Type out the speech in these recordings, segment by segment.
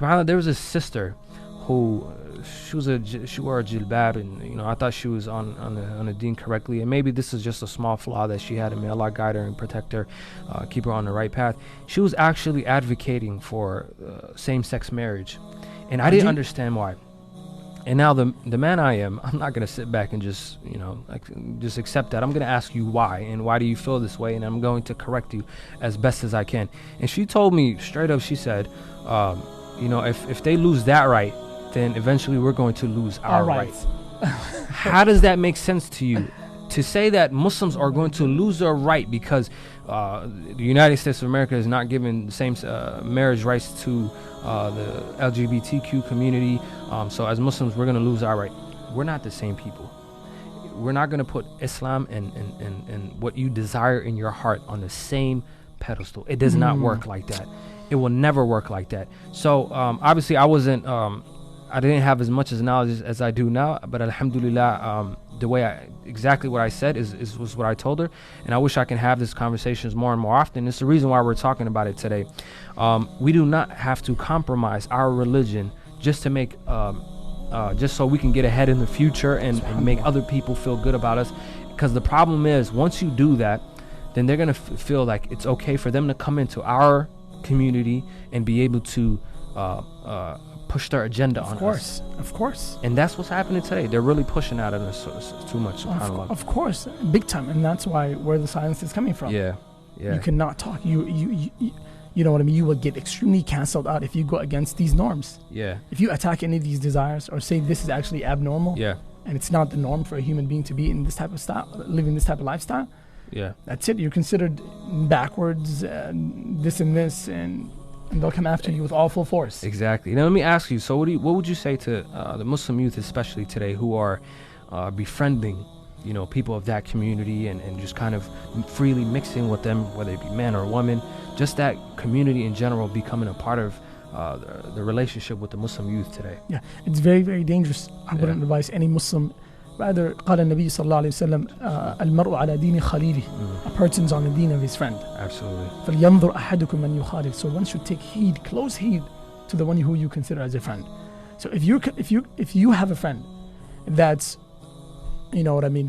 subhanAllah, there was a sister who she wore a jilbab, and I thought she was on the Deen correctly, and maybe this is just a small flaw that she had, and may Allah guide her and protect her, keep her on the right path. She was actually advocating for same-sex marriage, and I didn't understand why. And now the man I am, I'm not gonna sit back and just just accept that. I'm gonna ask you why, and why do you feel this way, and I'm going to correct you as best as I can. And she told me straight up, she said, if they lose that right, then eventually we're going to lose our rights. How does that make sense to you? To say that Muslims are going to lose their right because the United States of America is not giving the same marriage rights to the LGBTQ community. So as Muslims, we're going to lose our right. We're not the same people. We're not going to put Islam and what you desire in your heart on the same pedestal. It does not work like that. It will never work like that. So obviously I didn't have as much as knowledge as I do now, but alhamdulillah, the way exactly what I said was what I told her, and I wish I can have these conversations more and more often. It's the reason why we're talking about it today. We do not have to compromise our religion just to make, just so we can get ahead in the future and make other people feel good about us. Because the problem is, once you do that, then they're gonna feel like it's okay for them to come into our community and be able to push their agenda on us. Of course. And that's what's happening today. They're really pushing out of us too much. Of course, big time. And that's where the silence is coming from. Yeah. You cannot talk. You know what I mean? You will get extremely canceled out if you go against these norms. Yeah. If you attack any of these desires or say this is actually abnormal. Yeah. And it's not the norm for a human being to be in this type of style, living this type of lifestyle. Yeah. That's it. You're considered backwards, this and this, and they'll come after you with all full force. Exactly. Now let me ask you, so what would you say to the Muslim youth, especially today, who are befriending people of that community and just kind of freely mixing with them, whether it be man or woman, just that community in general becoming a part of the relationship with the Muslim youth today? Yeah, it's very, very dangerous. I wouldn't advise any Muslim. Rather, قال النبي صلى الله عليه وسلم المرء على دين خليله. A person's on the deen of his friend. Absolutely. فلينظر أحدكم من يخالل. So one should take heed, close heed to the one who you consider as a friend. So if you have a friend that's,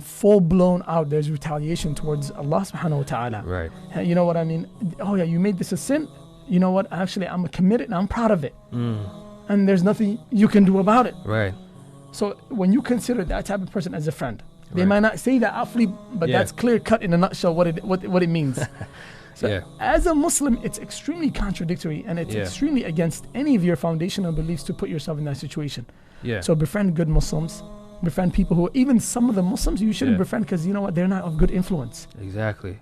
full blown out, there's retaliation towards Allah subhanahu wa ta'ala. Right. You know what I mean? Oh yeah, you made this a sin. You know what? Actually, I'm committed and I'm proud of it. And there's nothing you can do about it. Right. So when you consider that type of person as a friend, they might not say that outwardly, but that's clear cut in a nutshell what it means. So as a Muslim, it's extremely contradictory and it's extremely against any of your foundational beliefs to put yourself in that situation. So befriend good Muslims, befriend people who, even some of the Muslims you shouldn't befriend because you know what, they're not of good influence. Exactly.